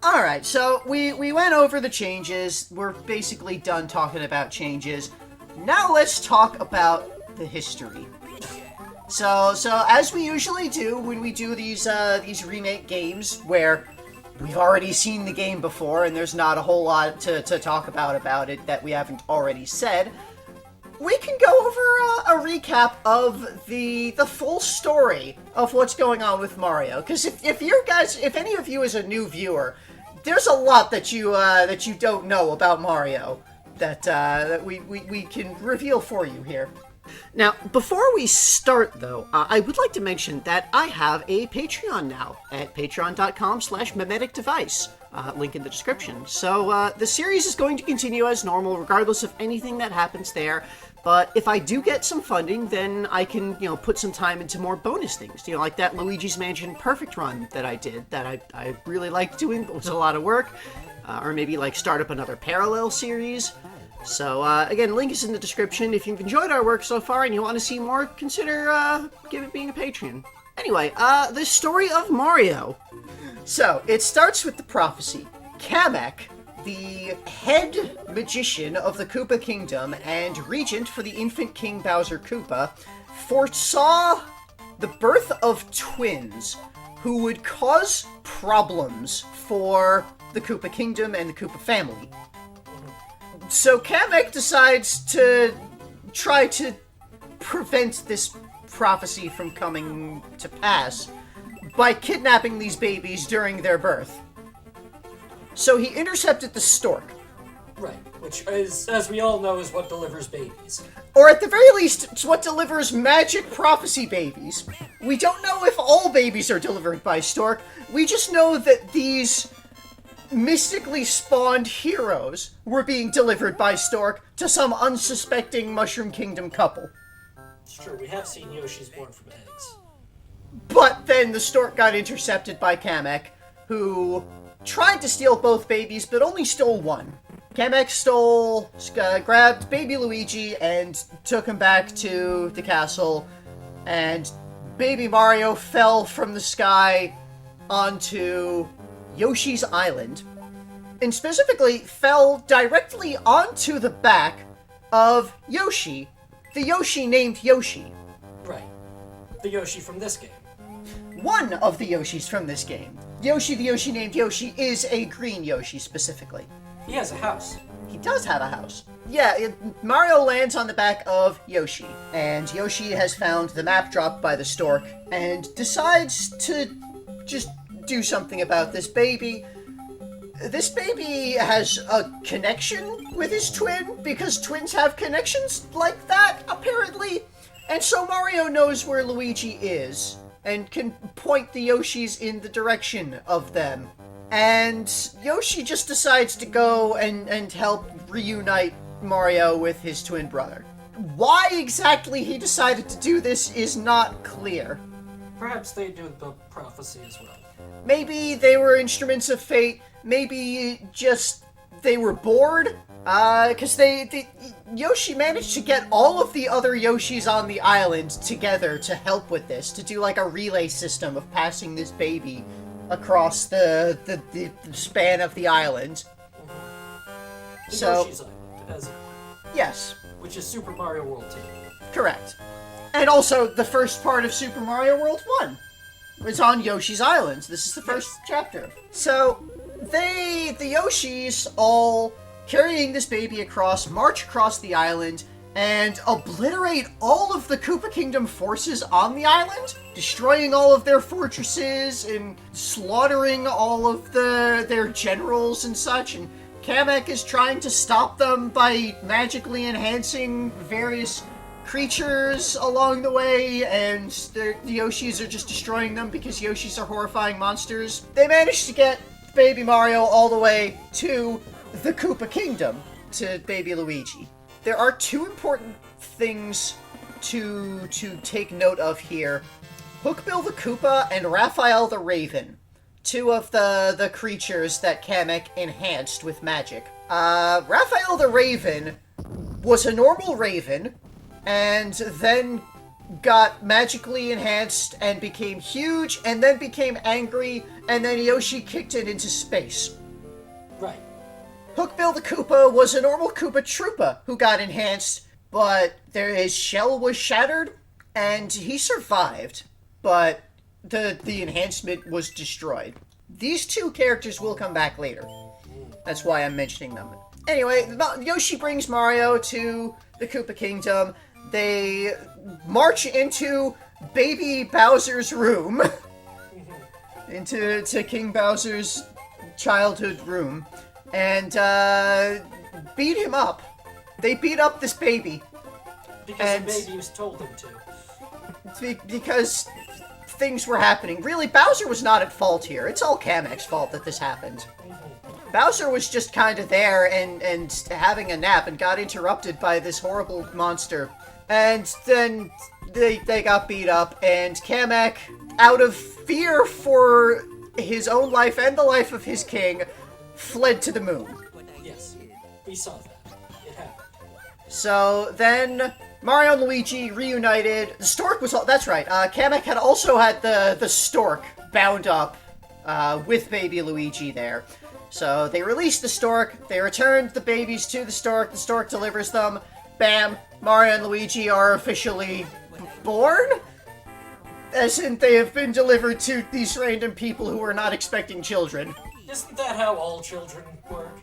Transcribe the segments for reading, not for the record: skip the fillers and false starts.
Alright, so we went over the changes. We're basically done talking about changes. Now let's talk about the history. So as we usually do when we do these remake games where we've already seen the game before and there's not a whole lot to talk about it that we haven't already said, we can go over a recap of the full story of what's going on with Mario. Because if any of you is a new viewer, there's a lot that you don't know about Mario that we can reveal for you here. Now, before we start, though, I would like to mention that I have a Patreon now at patreon.com/memeticdevice. Link in the description. So, the series is going to continue as normal, regardless of anything that happens there. But if I do get some funding, then I can, put some time into more bonus things. Like that Luigi's Mansion Perfect run that I did, that I really liked doing, but was a lot of work. Or maybe, start up another parallel series. So, again, link is in the description. If you've enjoyed our work so far and you want to see more, consider being a patron. Anyway, the story of Mario. So, it starts with the prophecy. Kamek, the head magician of the Koopa Kingdom and regent for the infant King Bowser Koopa, foresaw the birth of twins who would cause problems for the Koopa Kingdom and the Koopa family. So Kamek decides to try to prevent this prophecy from coming to pass by kidnapping these babies during their birth. So he intercepted the stork. Right, which is, as we all know, is what delivers babies. Or at the very least, it's what delivers magic prophecy babies. We don't know if all babies are delivered by stork. We just know that these mystically spawned heroes were being delivered by stork to some unsuspecting Mushroom Kingdom couple. It's true, we have seen Yoshis born from eggs. But then the stork got intercepted by Kamek, who tried to steal both babies, but only stole one. Kamek grabbed baby Luigi and took him back to the castle, and baby Mario fell from the sky onto Yoshi's Island, and specifically fell directly onto the back of Yoshi, the Yoshi named Yoshi. Right. The Yoshi from this game. One of the Yoshis from this game. Yoshi, the Yoshi named Yoshi, is a green Yoshi specifically. He has a house. He does have a house. Yeah, Mario lands on the back of Yoshi, and Yoshi has found the map dropped by the stork, and decides to just do something about this baby. This baby has a connection with his twin, because twins have connections like that, apparently. And so Mario knows where Luigi is, and can point the Yoshis in the direction of them. And Yoshi just decides to go and help reunite Mario with his twin brother. Why exactly he decided to do this is not clear. Perhaps they do the prophecy as well. Maybe they were instruments of fate. Maybe just they were bored. Because Yoshi managed to get all of the other Yoshis on the island together to help with this, to do like a relay system of passing this baby across the span of the island. The So, Yoshi's Island, yes, which is Super Mario World 2. correct. And also, the first part of Super Mario World 1 was on Yoshi's Island. This is the first chapter. So, the Yoshis all carrying this baby across, march across the island, and obliterate all of the Koopa Kingdom forces on the island, destroying all of their fortresses and slaughtering all of their generals and such. And Kamek is trying to stop them by magically enhancing various creatures along the way, and the Yoshis are just destroying them because Yoshis are horrifying monsters. They managed to get Baby Mario all the way to the Koopa Kingdom, to Baby Luigi. There are two important things to take note of here. Hookbill the Koopa and Raphael the Raven, two of the creatures that Kamek enhanced with magic. Raphael the Raven was a normal raven, and then got magically enhanced and became huge, and then became angry, and then Yoshi kicked it into space. Right. Hookbill the Koopa was a normal Koopa Troopa who got enhanced, but his shell was shattered, and he survived, but the enhancement was destroyed. These two characters will come back later. That's why I'm mentioning them. Anyway, Yoshi brings Mario to the Koopa Kingdom. They march into Baby Bowser's room. into King Bowser's childhood room. And beat him up. They beat up this baby. Because the baby was told them to. Because things were happening. Really, Bowser was not at fault here. It's all Kamek's fault that this happened. Bowser was just kind of there and having a nap and got interrupted by this horrible monster. And then they got beat up, and Kamek, out of fear for his own life and the life of his king, fled to the moon. Yes, we saw that. It happened. So then Mario and Luigi reunited. The stork was all... That's right. Kamek had also had the stork bound up with baby Luigi there. So they released the stork. They returned the babies to the stork. The stork delivers them. Bam! Mario and Luigi are officially born? As in, they have been delivered to these random people who are not expecting children. Isn't that how all children work?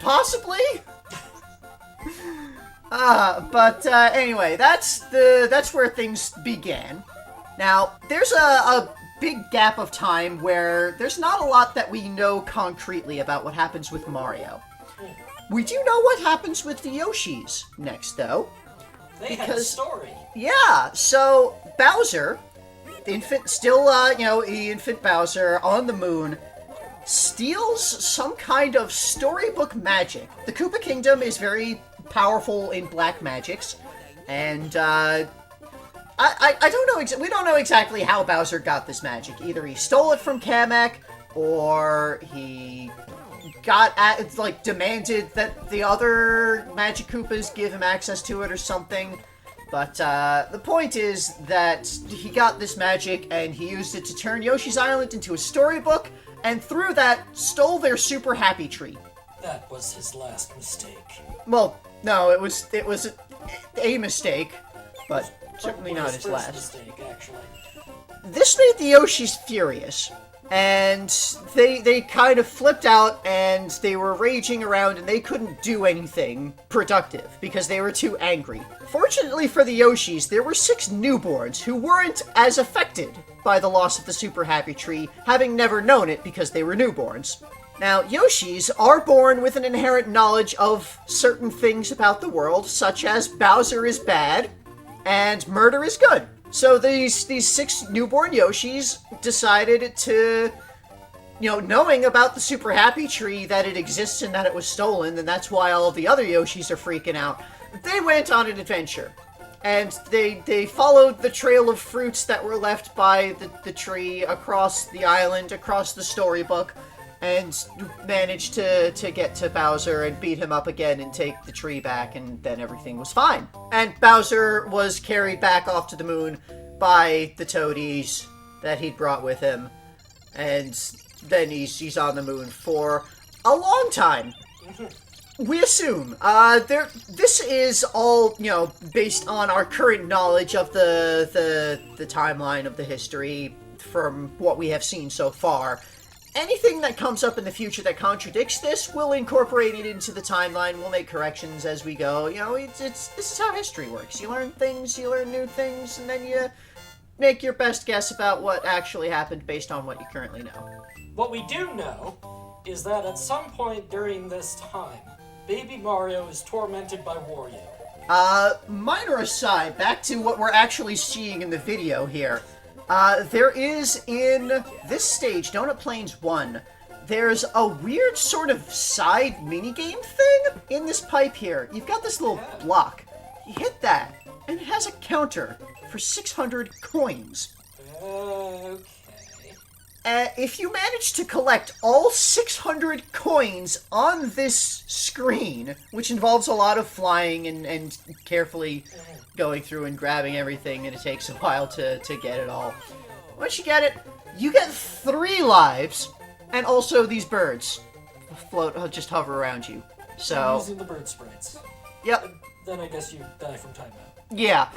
Possibly? But anyway, that's where things began. Now, there's a big gap of time where there's not a lot that we know concretely about what happens with Mario. We do know what happens with the Yoshis next, though. They have a story. Yeah, so Bowser, infant Bowser on the moon, steals some kind of storybook magic. The Koopa Kingdom is very powerful in black magics, and I don't know. We don't know exactly how Bowser got this magic. Either he stole it from Kamek, or he demanded that the other Magic Koopas give him access to it or something. But the point is that he got this magic and he used it to turn Yoshi's Island into a storybook, and through that stole their super happy tree. That was his last mistake. Well, no, it was a mistake, but certainly not his last. Mistake, actually. This made the Yoshis furious. And they kind of flipped out, and they were raging around, and they couldn't do anything productive because they were too angry. Fortunately for the Yoshis, there were 6 newborns who weren't as affected by the loss of the Super Happy Tree, having never known it because they were newborns. Now, Yoshis are born with an inherent knowledge of certain things about the world, such as Bowser is bad and murder is good. So these 6 newborn Yoshis decided to, knowing about the Super Happy Tree, that it exists and that it was stolen, and that's why all of the other Yoshis are freaking out, they went on an adventure. And they followed the trail of fruits that were left by the tree across the island, across the storybook, and managed to get to Bowser and beat him up again and take the tree back, and then everything was fine. And Bowser was carried back off to the moon by the toadies that he'd brought with him, and then he's on the moon for a long time. We assume. This is all, based on our current knowledge of the timeline of the history from what we have seen so far. Anything that comes up in the future that contradicts this, we'll incorporate it into the timeline. We'll make corrections as we go. This is how history works. You learn things, you learn new things, and then you make your best guess about what actually happened based on what you currently know. What we do know is that at some point during this time, Baby Mario is tormented by Wario. Minor aside, back to what we're actually seeing in the video here. There is, in this stage, Donut Plains 1, there's a weird sort of side minigame thing in this pipe here. You've got this little block. You hit that, and it has a counter for 600 coins. Okay. if you manage to collect all 600 coins on this screen, which involves a lot of flying and carefully going through and grabbing everything, and it takes a while to get it all. Once you get it, you get 3 lives, and also these birds just hover around you. So using the bird sprites. Yep. Then I guess you die from timeout. Yeah.